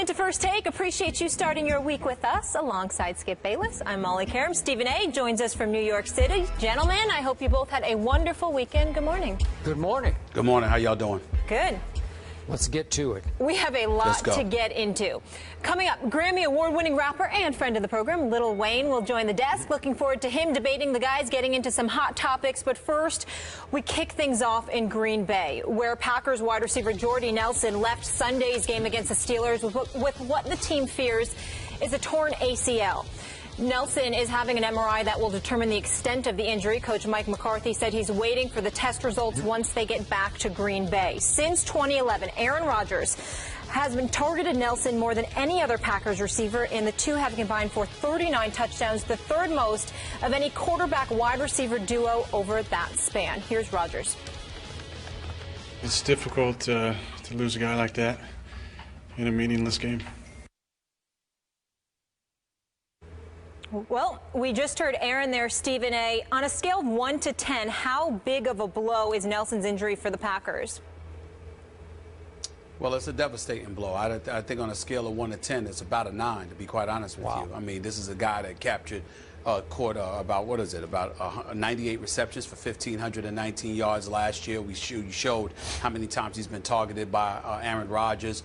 into First Take. Appreciate you starting your week with us alongside Skip Bayless. I'm Molly Karam. Stephen A. joins us from New York City. Gentlemen, I hope you both had a wonderful weekend. Good morning. Good morning. Good morning. How y'all doing? Good. Let's get to it. We have a lot to get into. Coming up, Grammy Award-winning rapper and friend of the program, Lil Wayne, will join the desk. Looking forward to him debating the guys, getting into some hot topics. But first, we kick things off in Green Bay, where Packers wide receiver Jordy Nelson left Sunday's game against the Steelers with what the team fears is a torn ACL. Nelson is having an MRI that will determine the extent of the injury. Coach Mike McCarthy said he's waiting for the test results once they get back to Green Bay. Since 2011, Aaron Rodgers has been targeted Nelson more than any other Packers receiver, and the two have combined for 39 touchdowns, the third most of any quarterback-wide receiver duo over that span. Here's Rodgers. It's difficult to lose a guy like that in a meaningless game. Well, we just heard Aaron there, Stephen A. On a scale of 1 to 10, how big of a blow is Nelson's injury for the Packers? Well, it's a devastating blow. I think on a scale of 1 to 10, it's about a 9, to be quite honest with you. I mean, this is a guy that captured about 98 receptions for 1,519 yards last year. We showed how many times he's been targeted by Aaron Rodgers.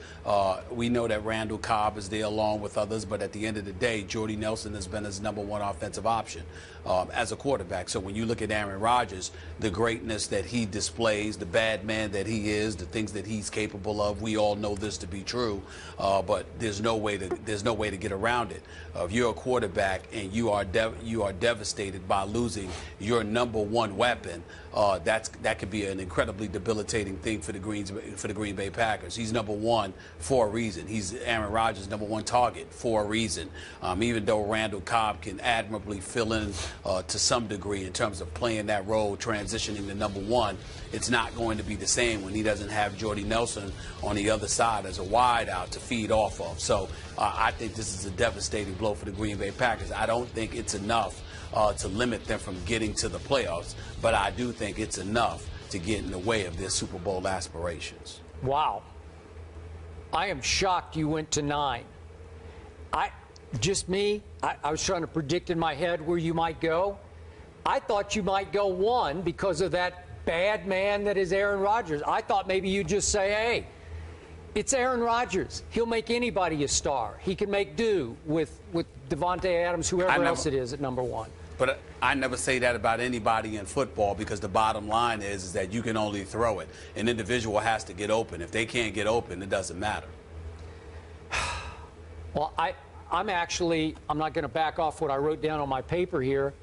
We know that Randall Cobb is there along with others, but at the end of the day, Jordy Nelson has been his #1 offensive option as a quarterback. So when you look at Aaron Rodgers, the greatness that he displays, the bad man that he is, the things that he's capable of, we all know this to be true. But there's no way to get around it. If you're a quarterback and you are devastated by losing your #1 weapon, that could be an incredibly debilitating thing for the Green Bay Packers. He's #1 for a reason. He's Aaron Rodgers' #1 target for a reason. Even though Randall Cobb can admirably fill in to some degree in terms of playing that role, transitioning to #1, it's not going to be the same when he doesn't have Jordy Nelson on the other side as a wide out to feed off of. So I think this is a devastating blow for the Green Bay Packers. I don't think it's enough to limit them from getting to the playoffs, but I do think it's enough to get in the way of their Super Bowl aspirations. Wow. I am shocked you went to 9. I was trying to predict in my head where you might go. I thought you might go 1 because of that bad man that is Aaron Rodgers. I thought maybe you'd just say, hey, it's Aaron Rodgers. He'll make anybody a star. He can make do with Davante Adams, whoever else it is at #1. But I never say that about anybody in football, because the bottom line is that you can only throw it. An individual has to get open. If they can't get open, it doesn't matter. Well, I'm not going to back off what I wrote down on my paper here.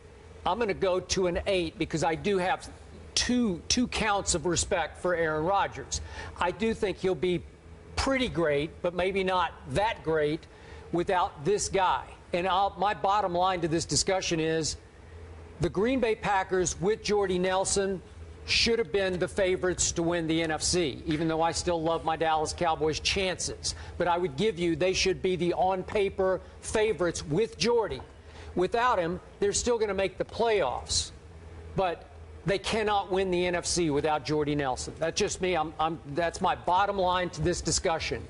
I'm going to go to an 8 because I do have two counts of respect for Aaron Rodgers. I do think he'll be pretty great, but maybe not that great without this guy. And my bottom line to this discussion is the Green Bay Packers with Jordy Nelson should have been the favorites to win the NFC, even though I still love my Dallas Cowboys chances. But I would give you they should be the on-paper favorites with Jordy. Without him, they're still going to make the playoffs. But they cannot win the NFC without Jordy Nelson. That's just me. That's my bottom line to this discussion,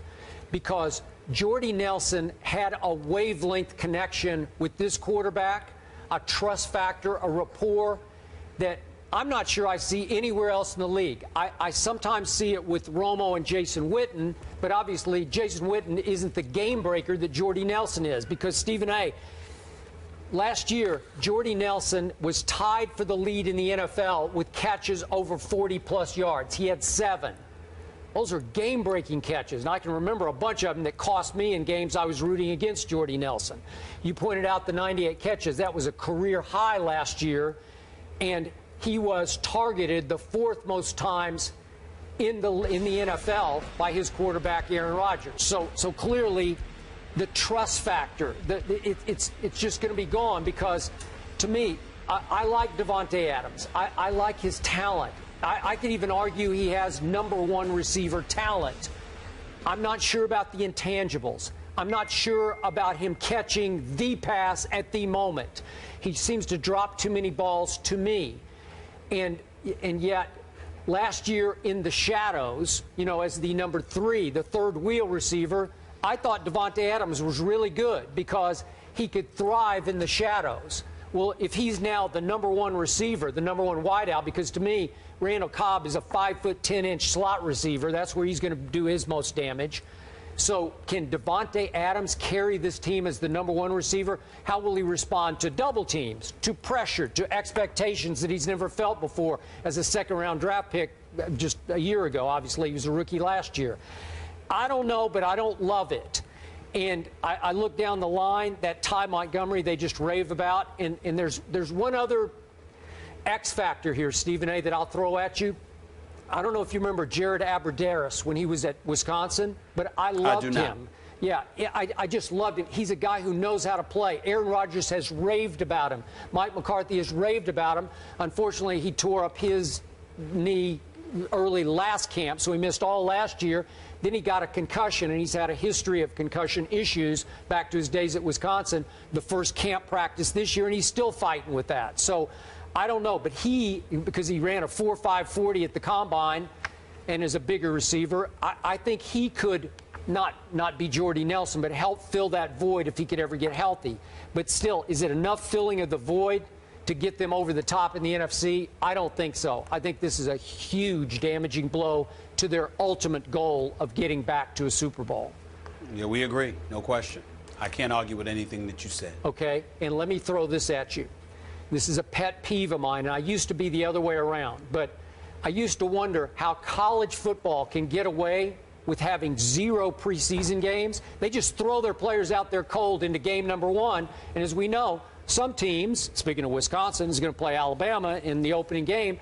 because Jordy Nelson had a wavelength connection with this quarterback, a trust factor, a rapport that I'm not sure I see anywhere else in the league. I sometimes see it with Romo and Jason Witten, but obviously Jason Witten isn't the game breaker that Jordy Nelson is, because Stephen A., last year, Jordy Nelson was tied for the lead in the NFL with catches over 40-plus yards. He had 7. Those are game-breaking catches, and I can remember a bunch of them that cost me in games I was rooting against Jordy Nelson. You pointed out the 98 catches. That was a career high last year, and he was targeted the 4th most times in the NFL by his quarterback, Aaron Rodgers. So clearly, the trust factor, it's just going to be gone, because, to me, I like Davante Adams. I like his talent. I could even argue he has #1 receiver talent. I'm not sure about the intangibles. I'm not sure about him catching the pass at the moment. He seems to drop too many balls to me. And yet, last year in the shadows, as the #3, the third wheel receiver, I thought Davante Adams was really good because he could thrive in the shadows. Well, if he's now the #1 receiver, the #1 wideout, because to me, Randall Cobb is a 5'10" slot receiver. That's where he's going to do his most damage. So can Davante Adams carry this team as the #1 receiver? How will he respond to double teams, to pressure, to expectations that he's never felt before as a second-round draft pick just a year ago? Obviously, he was a rookie last year. I don't know, but I don't love it. And I look down the line, that Ty Montgomery they just rave about, and there's one other X factor here, Stephen A., that I'll throw at you. I don't know if you remember Jared Abbrederis when he was at Wisconsin, but I loved him. Yeah, I just loved him. He's a guy who knows how to play. Aaron Rodgers has raved about him. Mike McCarthy has raved about him. Unfortunately, he tore up his knee early last camp, so he missed all last year. Then he got a concussion, and he's had a history of concussion issues back to his days at Wisconsin, the first camp practice this year, and he's still fighting with that. So I don't know, but because he ran a 4.5 40 at the combine and is a bigger receiver, I think he could not be Jordy Nelson, but help fill that void if he could ever get healthy. But still, is it enough filling of the void to get them over the top in the NFC? I don't think so. I think this is a huge damaging blow to their ultimate goal of getting back to a Super Bowl. Yeah, we agree. No question. I can't argue with anything that you said. Okay, and let me throw this at you. This is a pet peeve of mine, and I used to be the other way around, but I used to wonder how college football can get away with having 0 preseason games. They just throw their players out there cold into game #1, and as we know, some teams, speaking of Wisconsin, is going to play Alabama in the opening game.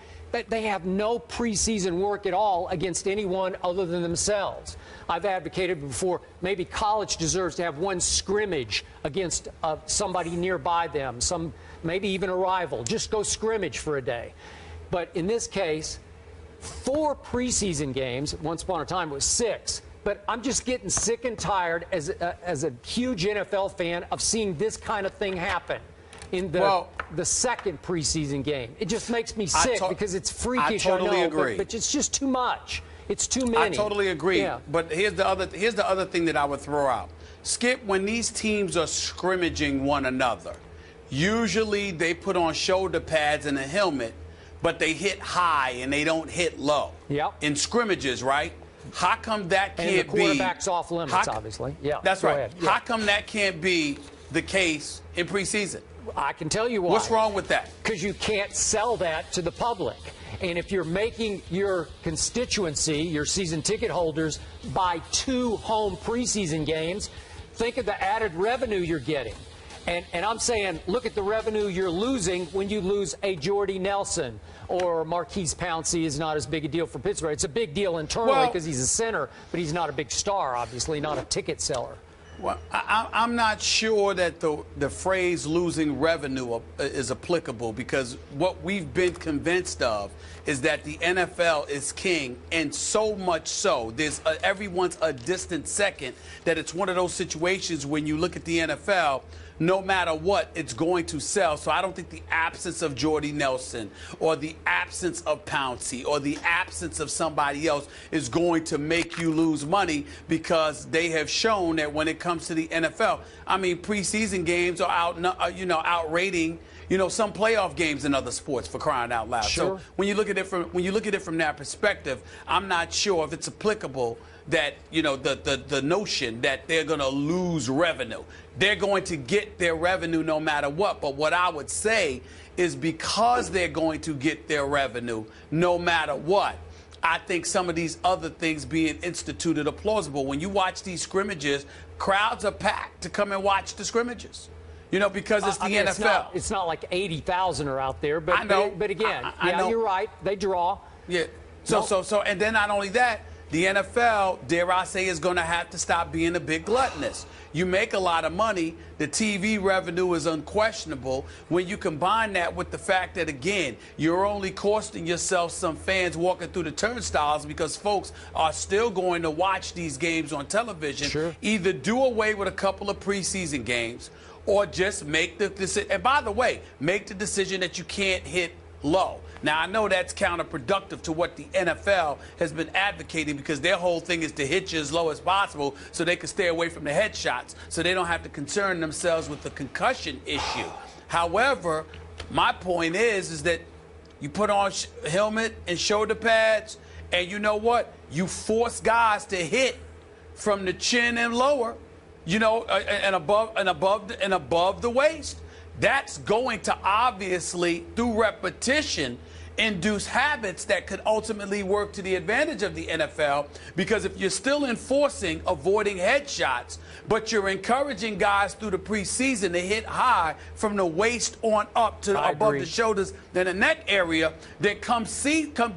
They have no preseason work at all against anyone other than themselves. I've advocated before maybe college deserves to have one scrimmage against somebody nearby them, maybe even a rival. Just go scrimmage for a day. But in this case, 4 preseason games. Once upon a time it was 6. But I'm just getting sick and tired as a huge NFL fan of seeing this kind of thing happen in the second preseason game. It just makes me sick because it's freakish. I totally know, agree. But it's just too much. It's too many. I totally agree. Yeah. But here's the other thing that I would throw out. Skip, when these teams are scrimmaging one another, usually they put on shoulder pads and a helmet, but they hit high and they don't hit low. Yep. In scrimmages, right? How come that can't be? And the quarterback's off limits, obviously. Yeah. That's right. Ahead. Yeah. How come that can't be the case in preseason? I can tell you why. What's wrong with that? Because you can't sell that to the public. And if you're making your constituency, your season ticket holders, buy 2 home preseason games, think of the added revenue you're getting. And I'm saying, look at the revenue you're losing when you lose a Jordy Nelson or Marquise Pouncey is not as big a deal for Pittsburgh. It's a big deal internally because he's a center, but he's not a big star, obviously, not a ticket seller. Well, I'm not sure that the phrase losing revenue is applicable, because what we've been convinced of is that the NFL is king, and so much so, everyone's a distant second, that it's one of those situations when you look at the NFL, no matter what, it's going to sell. So I don't think the absence of Jordy Nelson or the absence of Pouncey or the absence of somebody else is going to make you lose money, because they have shown that when it comes to the NFL, I mean, preseason games are outrating, some playoff games in other sports, for crying out loud. Sure. So when you look at it from that perspective, I'm not sure if it's applicable that, the notion that they're going to lose revenue. They're going to get their revenue no matter what. But what I would say is, because they're going to get their revenue no matter what, I think some of these other things being instituted are plausible. When you watch these scrimmages, crowds are packed to come and watch the scrimmages. Because it's the NFL. It's not like 80,000 are out there, but I know. But again, I know. You're right. They draw. Yeah. So, and then not only that, the NFL, dare I say, is going to have to stop being a big gluttonous. You make a lot of money. The TV revenue is unquestionable. When you combine that with the fact that, again, you're only costing yourself some fans walking through the turnstiles, because folks are still going to watch these games on television. Sure. Either do away with a couple of preseason games, or just make the decision. And by the way, make the decision that you can't hit low. Now, I know that's counterproductive to what the NFL has been advocating, because their whole thing is to hit you as low as possible so they can stay away from the headshots, so they don't have to concern themselves with the concussion issue. However, my point is that you put on helmet and shoulder pads, and you know what? You force guys to hit from the chin and lower, you know, and above the waist. That's going to obviously, through repetition, induce habits that could ultimately work to the advantage of the NFL, because if you're still enforcing avoiding headshots, but you're encouraging guys through the preseason to hit high from the waist on up to above the shoulders and the neck area, then come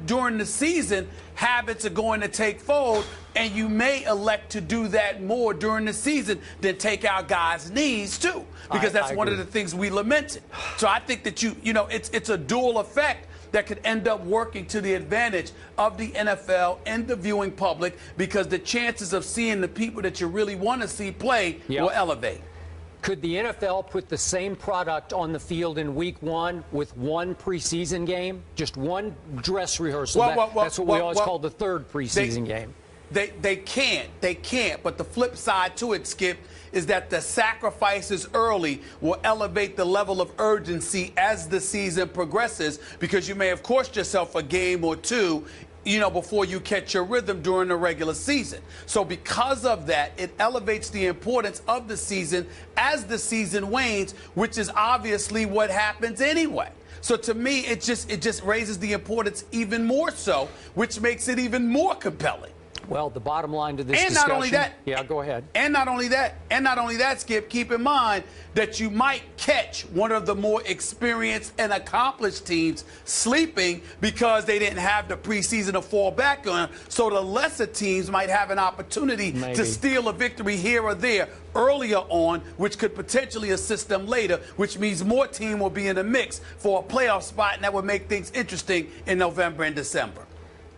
during the season, habits are going to take fold, and you may elect to do that more during the season than take out guys' knees too, because that's one of the things we lamented. So I think that you know, it's a dual effect that could end up working to the advantage of the NFL and the viewing public, because the chances of seeing the people that you really want to see play will elevate. Could the NFL put the same product on the field in week 1 with one preseason game? Just one dress rehearsal? That's what we always call the third preseason game. They can't. But the flip side to it, Skip, is that the sacrifices early will elevate the level of urgency as the season progresses, because you may have cost yourself a game or two, you know, before you catch your rhythm during the regular season. So because of that, it elevates the importance of the season as the season wanes, which is obviously what happens anyway. So to me, it just raises the importance even more so, which makes it even more compelling. Well, the bottom line to this discussion... not only that... Yeah, go ahead. And not only that, Skip, keep in mind that you might catch one of the more experienced and accomplished teams sleeping because they didn't have the preseason to fall back on. So the lesser teams might have an opportunity to steal a victory here or there earlier on, which could potentially assist them later, which means more team will be in the mix for a playoff spot, and that would make things interesting in November and December.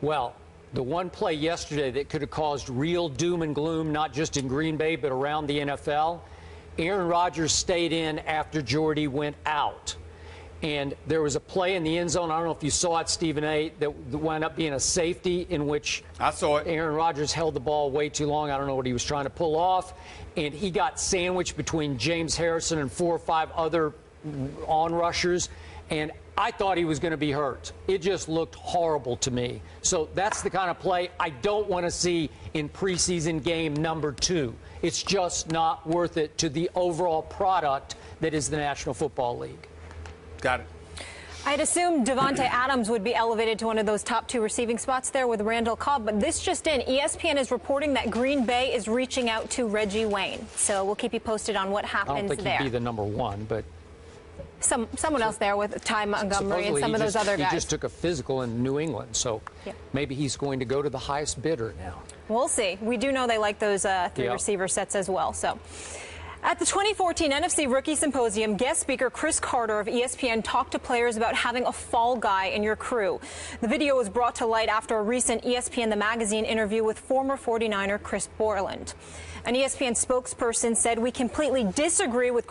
Well, the one play yesterday that could have caused real doom and gloom, not just in Green Bay, but around the NFL, Aaron Rodgers stayed in after Jordy went out. And there was a play in the end zone, I don't know if you saw it, Stephen A., that wound up being a safety in which I saw it. Aaron Rodgers held the ball way too long. I don't know what he was trying to pull off. And he got sandwiched between James Harrison and 4 or 5 other on-rushers. And I thought he was going to be hurt. It just looked horrible to me. So that's the kind of play I don't want to see in preseason game number 2. It's just not worth it to the overall product that is the National Football League. Got it. I'd assume Devontae Adams would be elevated to one of those top 2 receiving spots there with Randall Cobb, but this just in, ESPN is reporting that Green Bay is reaching out to Reggie Wayne. So we'll keep you posted on what happens there. I don't think he'd be the number 1, but... Someone else there with Ty Montgomery and some of those other guys. He just took a physical in New England, so maybe he's going to go to the highest bidder now. We'll see. We do know they like those 3 receiver sets as well. So, at the 2014 NFC Rookie Symposium, guest speaker Chris Carter of ESPN talked to players about having a fall guy in your crew. The video was brought to light after a recent ESPN The Magazine interview with former 49er Chris Borland. An ESPN spokesperson said, "We completely disagree with